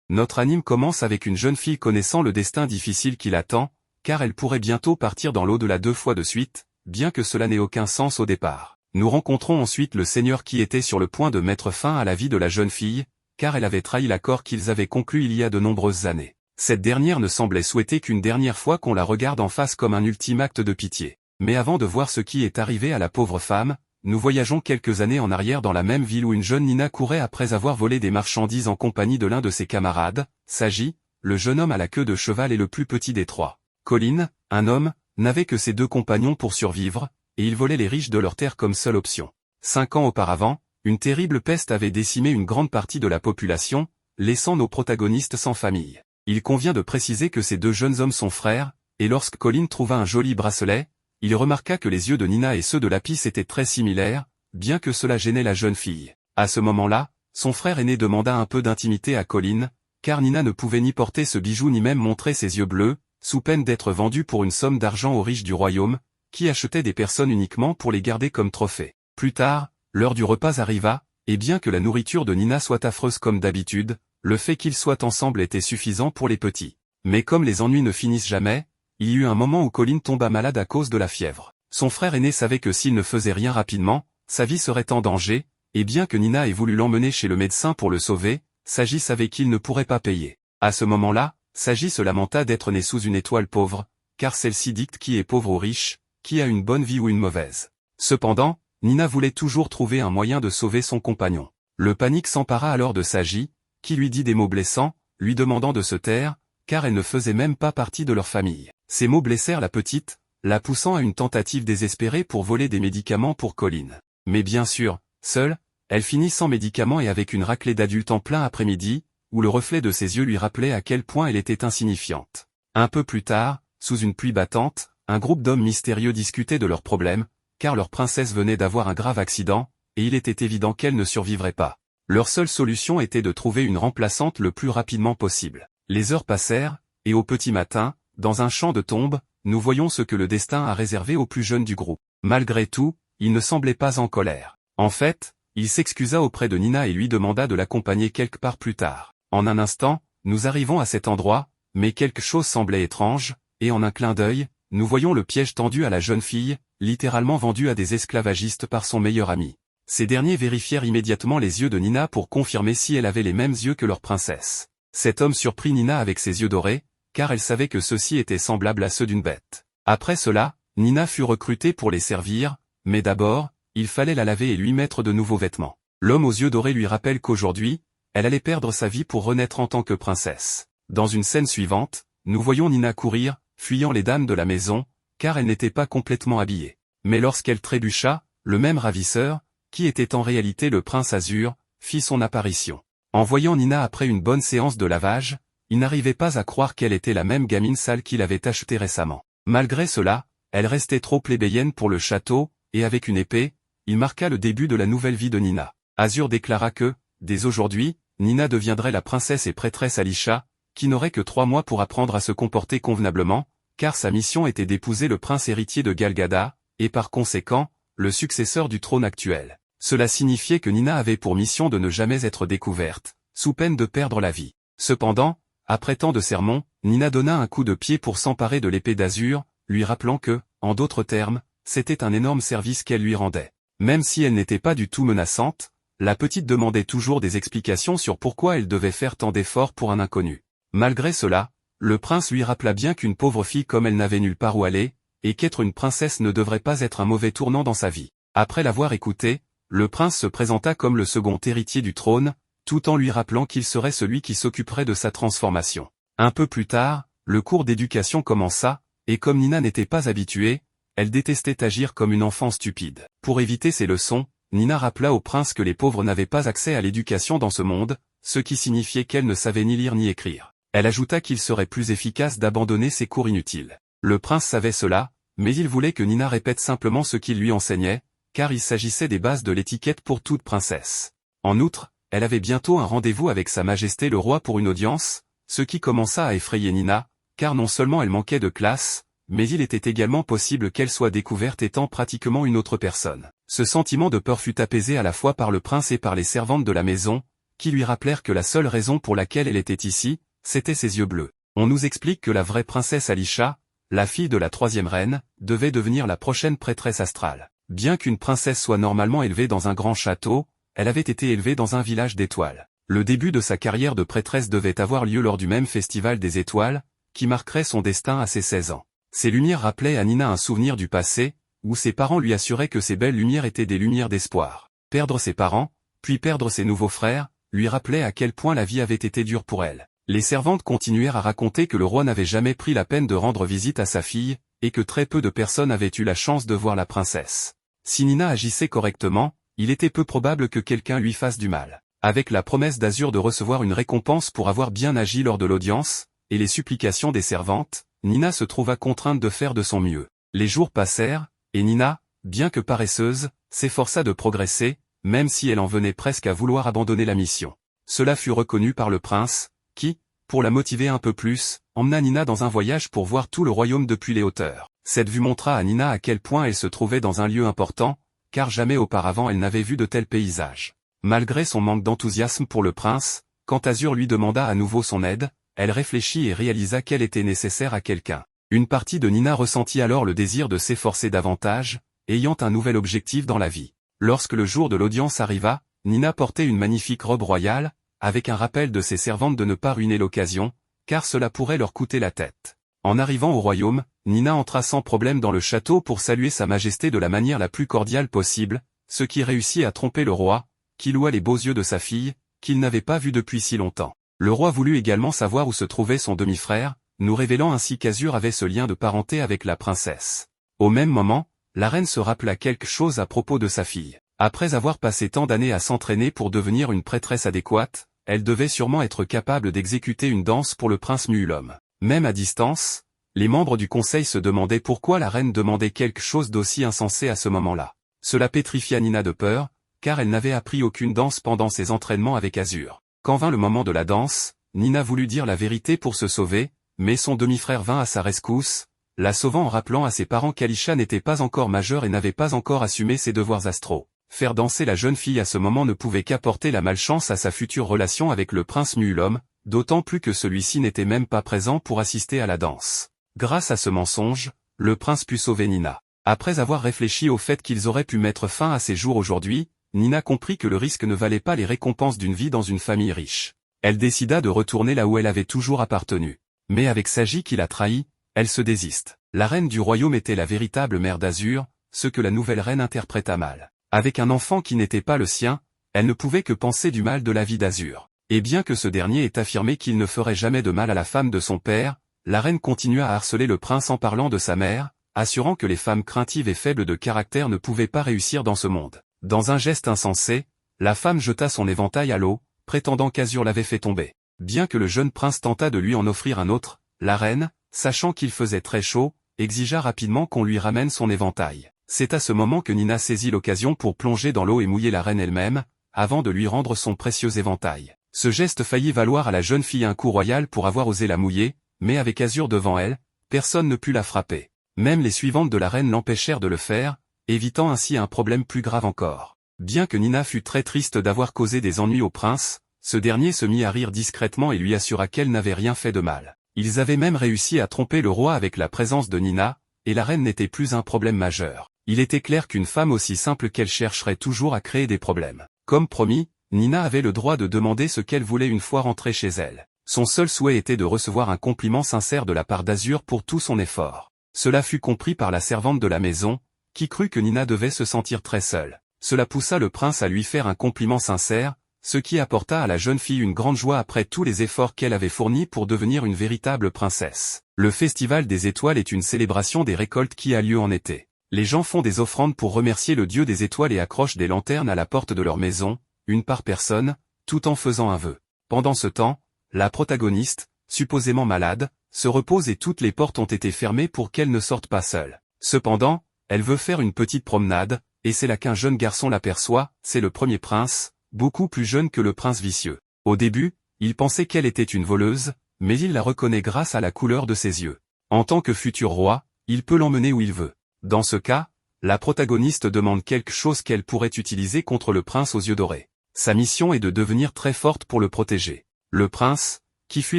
Notre anime commence avec une jeune fille connaissant le destin difficile qui l'attend, car elle pourrait bientôt partir dans l'au-delà 2 fois de suite, bien que cela n'ait aucun sens au départ. Nous rencontrons ensuite le Seigneur qui était sur le point de mettre fin à la vie de la jeune fille, car elle avait trahi l'accord qu'ils avaient conclu il y a de nombreuses années. Cette dernière ne semblait souhaiter qu'une dernière fois qu'on la regarde en face comme un ultime acte de pitié. Mais avant de voir ce qui est arrivé à la pauvre femme, nous voyageons quelques années en arrière dans la même ville où une jeune Nina courait après avoir volé des marchandises en compagnie de l'un de ses camarades, Saji, le jeune homme à la queue de cheval et le plus petit des trois. Colin, un homme, n'avait que ses 2 compagnons pour survivre, et il volait les riches de leurs terres comme seule option. 5 ans auparavant, une terrible peste avait décimé une grande partie de la population, laissant nos protagonistes sans famille. Il convient de préciser que ces 2 jeunes hommes sont frères, et lorsque Colin trouva un joli bracelet, il remarqua que les yeux de Nina et ceux de Lapis étaient très similaires, bien que cela gênait la jeune fille. À ce moment-là, son frère aîné demanda un peu d'intimité à Colin, car Nina ne pouvait ni porter ce bijou ni même montrer ses yeux bleus, sous peine d'être vendue pour une somme d'argent aux riches du royaume, qui achetaient des personnes uniquement pour les garder comme trophées. Plus tard, l'heure du repas arriva, et bien que la nourriture de Nina soit affreuse comme d'habitude, le fait qu'ils soient ensemble était suffisant pour les petits. Mais comme les ennuis ne finissent jamais, il y eut un moment où Colin tomba malade à cause de la fièvre. Son frère aîné savait que s'il ne faisait rien rapidement, sa vie serait en danger, et bien que Nina ait voulu l'emmener chez le médecin pour le sauver, Saji savait qu'il ne pourrait pas payer. À ce moment-là, Saji se lamenta d'être né sous une étoile pauvre, car celle-ci dicte qui est pauvre ou riche, qui a une bonne vie ou une mauvaise. Cependant, Nina voulait toujours trouver un moyen de sauver son compagnon. Le panique s'empara alors de Saji, qui lui dit des mots blessants, lui demandant de se taire, car elle ne faisait même pas partie de leur famille. Ces mots blessèrent la petite, la poussant à une tentative désespérée pour voler des médicaments pour Colin. Mais bien sûr, seule, elle finit sans médicaments et avec une raclée d'adultes en plein après-midi, où le reflet de ses yeux lui rappelait à quel point elle était insignifiante. Un peu plus tard, sous une pluie battante, un groupe d'hommes mystérieux discutait de leurs problèmes, car leur princesse venait d'avoir un grave accident, et il était évident qu'elle ne survivrait pas. Leur seule solution était de trouver une remplaçante le plus rapidement possible. Les heures passèrent, et au petit matin, dans un champ de tombes, nous voyons ce que le destin a réservé aux plus jeunes du groupe. Malgré tout, il ne semblait pas en colère. En fait, il s'excusa auprès de Nina et lui demanda de l'accompagner quelque part plus tard. En un instant, nous arrivons à cet endroit, mais quelque chose semblait étrange, et en un clin d'œil, nous voyons le piège tendu à la jeune fille, littéralement vendue à des esclavagistes par son meilleur ami. Ces derniers vérifièrent immédiatement les yeux de Nina pour confirmer si elle avait les mêmes yeux que leur princesse. Cet homme surprit Nina avec ses yeux dorés, car elle savait que ceux-ci étaient semblables à ceux d'une bête. Après cela, Nina fut recrutée pour les servir, mais d'abord, il fallait la laver et lui mettre de nouveaux vêtements. L'homme aux yeux dorés lui rappelle qu'aujourd'hui, elle allait perdre sa vie pour renaître en tant que princesse. Dans une scène suivante, nous voyons Nina courir, fuyant les dames de la maison, car elle n'était pas complètement habillée. Mais lorsqu'elle trébucha, le même ravisseur, qui était en réalité le prince Azur, fit son apparition. En voyant Nina après une bonne séance de lavage, il n'arrivait pas à croire qu'elle était la même gamine sale qu'il avait achetée récemment. Malgré cela, elle restait trop plébéienne pour le château, et avec une épée, il marqua le début de la nouvelle vie de Nina. Azur déclara que, dès aujourd'hui, Nina deviendrait la princesse et prêtresse Alisha, qui n'aurait que 3 mois pour apprendre à se comporter convenablement, car sa mission était d'épouser le prince héritier de Galgada, et par conséquent, le successeur du trône actuel. Cela signifiait que Nina avait pour mission de ne jamais être découverte, sous peine de perdre la vie. Cependant, après tant de sermons, Nina donna un coup de pied pour s'emparer de l'épée d'Azur, lui rappelant que, en d'autres termes, c'était un énorme service qu'elle lui rendait. Même si elle n'était pas du tout menaçante, la petite demandait toujours des explications sur pourquoi elle devait faire tant d'efforts pour un inconnu. Malgré cela, le prince lui rappela bien qu'une pauvre fille comme elle n'avait nulle part où aller, et qu'être une princesse ne devrait pas être un mauvais tournant dans sa vie. Après l'avoir écouté, le prince se présenta comme le second héritier du trône, tout en lui rappelant qu'il serait celui qui s'occuperait de sa transformation. Un peu plus tard, le cours d'éducation commença, et comme Nina n'était pas habituée, elle détestait agir comme une enfant stupide. Pour éviter ces leçons, Nina rappela au prince que les pauvres n'avaient pas accès à l'éducation dans ce monde, ce qui signifiait qu'elle ne savait ni lire ni écrire. Elle ajouta qu'il serait plus efficace d'abandonner ces cours inutiles. Le prince savait cela, mais il voulait que Nina répète simplement ce qu'il lui enseignait, car il s'agissait des bases de l'étiquette pour toute princesse. En outre, elle avait bientôt un rendez-vous avec Sa Majesté le Roi pour une audience, ce qui commença à effrayer Nina, car non seulement elle manquait de classe, mais il était également possible qu'elle soit découverte étant pratiquement une autre personne. Ce sentiment de peur fut apaisé à la fois par le prince et par les servantes de la maison, qui lui rappelèrent que la seule raison pour laquelle elle était ici, c'était ses yeux bleus. On nous explique que la vraie princesse Alisha, la fille de la troisième reine, devait devenir la prochaine prêtresse astrale. Bien qu'une princesse soit normalement élevée dans un grand château, elle avait été élevée dans un village d'étoiles. Le début de sa carrière de prêtresse devait avoir lieu lors du même festival des étoiles, qui marquerait son destin à ses 16 ans. Ces lumières rappelaient à Nina un souvenir du passé, où ses parents lui assuraient que ces belles lumières étaient des lumières d'espoir. Perdre ses parents, puis perdre ses nouveaux frères, lui rappelait à quel point la vie avait été dure pour elle. Les servantes continuèrent à raconter que le roi n'avait jamais pris la peine de rendre visite à sa fille, et que très peu de personnes avaient eu la chance de voir la princesse. Si Nina agissait correctement, il était peu probable que quelqu'un lui fasse du mal. Avec la promesse d'Azur de recevoir une récompense pour avoir bien agi lors de l'audience, et les supplications des servantes, Nina se trouva contrainte de faire de son mieux. Les jours passèrent, et Nina, bien que paresseuse, s'efforça de progresser, même si elle en venait presque à vouloir abandonner la mission. Cela fut reconnu par le prince, qui, pour la motiver un peu plus, emmena Nina dans un voyage pour voir tout le royaume depuis les hauteurs. Cette vue montra à Nina à quel point elle se trouvait dans un lieu important, car jamais auparavant elle n'avait vu de tels paysages. Malgré son manque d'enthousiasme pour le prince, quand Azur lui demanda à nouveau son aide, elle réfléchit et réalisa qu'elle était nécessaire à quelqu'un. Une partie de Nina ressentit alors le désir de s'efforcer davantage, ayant un nouvel objectif dans la vie. Lorsque le jour de l'audience arriva, Nina portait une magnifique robe royale, avec un rappel de ses servantes de ne pas ruiner l'occasion, car cela pourrait leur coûter la tête. En arrivant au royaume, Nina entra sans problème dans le château pour saluer sa majesté de la manière la plus cordiale possible, ce qui réussit à tromper le roi, qui loua les beaux yeux de sa fille, qu'il n'avait pas vue depuis si longtemps. Le roi voulut également savoir où se trouvait son demi-frère, nous révélant ainsi qu'Azur avait ce lien de parenté avec la princesse. Au même moment, la reine se rappela quelque chose à propos de sa fille. Après avoir passé tant d'années à s'entraîner pour devenir une prêtresse adéquate, elle devait sûrement être capable d'exécuter une danse pour le prince Muulom. Même à distance, les membres du conseil se demandaient pourquoi la reine demandait quelque chose d'aussi insensé à ce moment-là. Cela pétrifia Nina de peur, car elle n'avait appris aucune danse pendant ses entraînements avec Azur. Quand vint le moment de la danse, Nina voulut dire la vérité pour se sauver, mais son demi-frère vint à sa rescousse, la sauvant en rappelant à ses parents qu'Alisha n'était pas encore majeure et n'avait pas encore assumé ses devoirs astraux. Faire danser la jeune fille à ce moment ne pouvait qu'apporter la malchance à sa future relation avec le prince Muulom, d'autant plus que celui-ci n'était même pas présent pour assister à la danse. Grâce à ce mensonge, le prince put sauver Nina. Après avoir réfléchi au fait qu'ils auraient pu mettre fin à ses jours aujourd'hui, Nina comprit que le risque ne valait pas les récompenses d'une vie dans une famille riche. Elle décida de retourner là où elle avait toujours appartenu. Mais avec Sagi qui la trahit, elle se désiste. La reine du royaume était la véritable mère d'Azur, ce que la nouvelle reine interpréta mal. Avec un enfant qui n'était pas le sien, elle ne pouvait que penser du mal de la vie d'Azur. Et bien que ce dernier ait affirmé qu'il ne ferait jamais de mal à la femme de son père, la reine continua à harceler le prince en parlant de sa mère, assurant que les femmes craintives et faibles de caractère ne pouvaient pas réussir dans ce monde. Dans un geste insensé, la femme jeta son éventail à l'eau, prétendant qu'Azur l'avait fait tomber. Bien que le jeune prince tentât de lui en offrir un autre, la reine, sachant qu'il faisait très chaud, exigea rapidement qu'on lui ramène son éventail. C'est à ce moment que Nina saisit l'occasion pour plonger dans l'eau et mouiller la reine elle-même, avant de lui rendre son précieux éventail. Ce geste faillit valoir à la jeune fille un coup royal pour avoir osé la mouiller, mais avec Azur devant elle, personne ne put la frapper. Même les suivantes de la reine l'empêchèrent de le faire, évitant ainsi un problème plus grave encore. Bien que Nina fût très triste d'avoir causé des ennuis au prince, ce dernier se mit à rire discrètement et lui assura qu'elle n'avait rien fait de mal. Ils avaient même réussi à tromper le roi avec la présence de Nina, et la reine n'était plus un problème majeur. Il était clair qu'une femme aussi simple qu'elle chercherait toujours à créer des problèmes. Comme promis, Nina avait le droit de demander ce qu'elle voulait une fois rentrée chez elle. Son seul souhait était de recevoir un compliment sincère de la part d'Azur pour tout son effort. Cela fut compris par la servante de la maison, qui crut que Nina devait se sentir très seule. Cela poussa le prince à lui faire un compliment sincère, ce qui apporta à la jeune fille une grande joie après tous les efforts qu'elle avait fournis pour devenir une véritable princesse. Le Festival des Étoiles est une célébration des récoltes qui a lieu en été. Les gens font des offrandes pour remercier le dieu des étoiles et accrochent des lanternes à la porte de leur maison, une par personne, tout en faisant un vœu. Pendant ce temps, la protagoniste, supposément malade, se repose et toutes les portes ont été fermées pour qu'elle ne sorte pas seule. Cependant, elle veut faire une petite promenade, et c'est là qu'un jeune garçon l'aperçoit, c'est le premier prince, beaucoup plus jeune que le prince vicieux. Au début, il pensait qu'elle était une voleuse, mais il la reconnaît grâce à la couleur de ses yeux. En tant que futur roi, il peut l'emmener où il veut. Dans ce cas, la protagoniste demande quelque chose qu'elle pourrait utiliser contre le prince aux yeux dorés. Sa mission est de devenir très forte pour le protéger. Le prince, qui fuit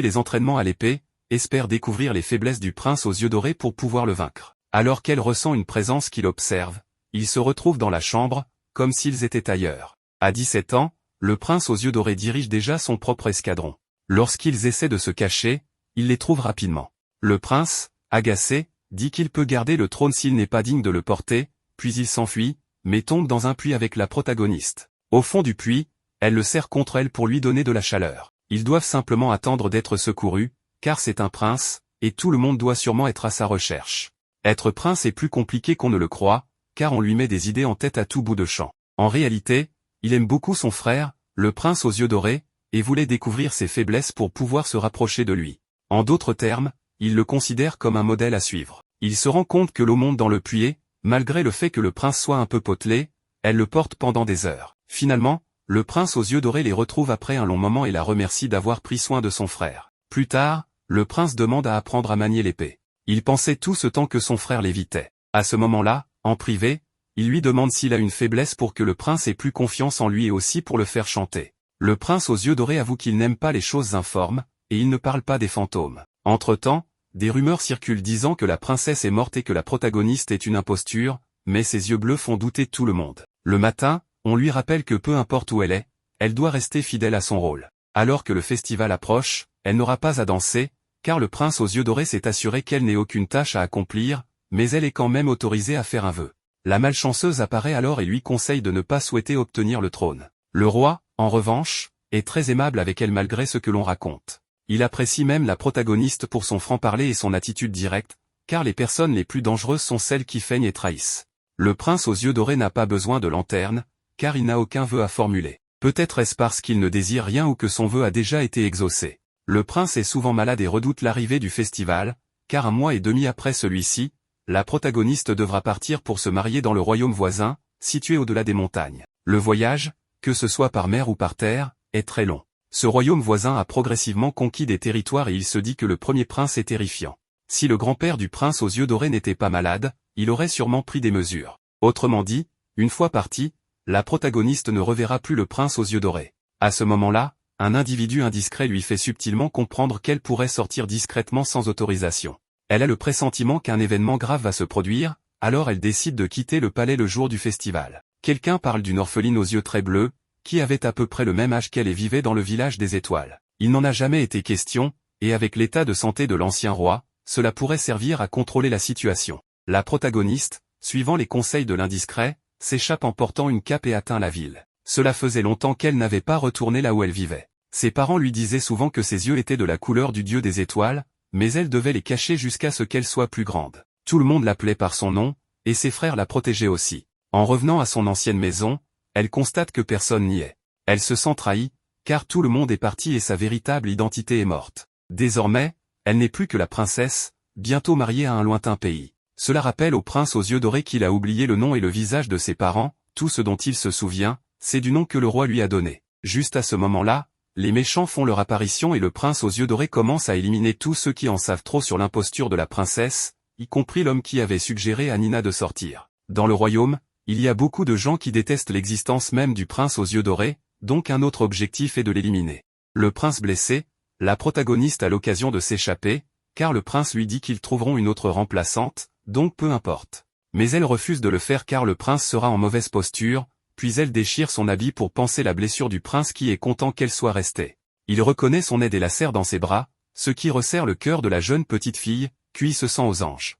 les entraînements à l'épée, espère découvrir les faiblesses du prince aux yeux dorés pour pouvoir le vaincre. Alors qu'elle ressent une présence qui l'observe, ils se retrouvent dans la chambre, comme s'ils étaient ailleurs. À 17 ans, le prince aux yeux dorés dirige déjà son propre escadron. Lorsqu'ils essaient de se cacher, il les trouve rapidement. Le prince, agacé, dit qu'il peut garder le trône s'il n'est pas digne de le porter, puis il s'enfuit, mais tombe dans un puits avec la protagoniste. Au fond du puits, elle le serre contre elle pour lui donner de la chaleur. Ils doivent simplement attendre d'être secourus, car c'est un prince, et tout le monde doit sûrement être à sa recherche. Être prince est plus compliqué qu'on ne le croit, car on lui met des idées en tête à tout bout de champ. En réalité, il aime beaucoup son frère, le prince aux yeux dorés, et voulait découvrir ses faiblesses pour pouvoir se rapprocher de lui. En d'autres termes, il le considère comme un modèle à suivre. Il se rend compte que l'eau monte dans le puits, malgré le fait que le prince soit un peu potelé, elle le porte pendant des heures. Finalement, le prince aux yeux dorés les retrouve après un long moment et la remercie d'avoir pris soin de son frère. Plus tard, le prince demande à apprendre à manier l'épée. Il pensait tout ce temps que son frère l'évitait. À ce moment-là, en privé, il lui demande s'il a une faiblesse pour que le prince ait plus confiance en lui et aussi pour le faire chanter. Le prince aux yeux dorés avoue qu'il n'aime pas les choses informes, et il ne parle pas des fantômes. Entre-temps, des rumeurs circulent disant que la princesse est morte et que la protagoniste est une imposture, mais ses yeux bleus font douter tout le monde. Le matin, on lui rappelle que peu importe où elle doit rester fidèle à son rôle. Alors que le festival approche, elle n'aura pas à danser, car le prince aux yeux dorés s'est assuré qu'elle n'ait aucune tâche à accomplir, mais elle est quand même autorisée à faire un vœu. La malchanceuse apparaît alors et lui conseille de ne pas souhaiter obtenir le trône. Le roi, en revanche, est très aimable avec elle malgré ce que l'on raconte. Il apprécie même la protagoniste pour son franc-parler et son attitude directe, car les personnes les plus dangereuses sont celles qui feignent et trahissent. Le prince aux yeux dorés n'a pas besoin de lanterne, car il n'a aucun vœu à formuler. Peut-être est-ce parce qu'il ne désire rien ou que son vœu a déjà été exaucé. Le prince est souvent malade et redoute l'arrivée du festival, car un mois et demi après celui-ci, la protagoniste devra partir pour se marier dans le royaume voisin, situé au-delà des montagnes. Le voyage, que ce soit par mer ou par terre, est très long. Ce royaume voisin a progressivement conquis des territoires et il se dit que le premier prince est terrifiant. Si le grand-père du prince aux yeux dorés n'était pas malade, il aurait sûrement pris des mesures. Autrement dit, une fois parti, la protagoniste ne reverra plus le prince aux yeux dorés. À ce moment-là, un individu indiscret lui fait subtilement comprendre qu'elle pourrait sortir discrètement sans autorisation. Elle a le pressentiment qu'un événement grave va se produire, alors elle décide de quitter le palais le jour du festival. Quelqu'un parle d'une orpheline aux yeux très bleus, qui avait à peu près le même âge qu'elle et vivait dans le village des étoiles. Il n'en a jamais été question, et avec l'état de santé de l'ancien roi, cela pourrait servir à contrôler la situation. La protagoniste, suivant les conseils de l'indiscret, s'échappe en portant une cape et atteint la ville. Cela faisait longtemps qu'elle n'avait pas retourné là où elle vivait. Ses parents lui disaient souvent que ses yeux étaient de la couleur du dieu des étoiles, mais elle devait les cacher jusqu'à ce qu'elle soit plus grande. Tout le monde l'appelait par son nom, et ses frères la protégeaient aussi. En revenant à son ancienne maison, elle constate que personne n'y est. Elle se sent trahie, car tout le monde est parti et sa véritable identité est morte. Désormais, elle n'est plus que la princesse, bientôt mariée à un lointain pays. Cela rappelle au prince aux yeux dorés qu'il a oublié le nom et le visage de ses parents, tout ce dont il se souvient, c'est du nom que le roi lui a donné. Juste à ce moment-là, les méchants font leur apparition et le prince aux yeux dorés commence à éliminer tous ceux qui en savent trop sur l'imposture de la princesse, y compris l'homme qui avait suggéré à Nina de sortir. Dans le royaume, il y a beaucoup de gens qui détestent l'existence même du prince aux yeux dorés, donc un autre objectif est de l'éliminer. Le prince blessé, la protagoniste a l'occasion de s'échapper, car le prince lui dit qu'ils trouveront une autre remplaçante, donc peu importe. Mais elle refuse de le faire car le prince sera en mauvaise posture, puis elle déchire son habit pour panser la blessure du prince qui est content qu'elle soit restée. Il reconnaît son aide et la serre dans ses bras, ce qui resserre le cœur de la jeune petite fille, puis se sent aux anges.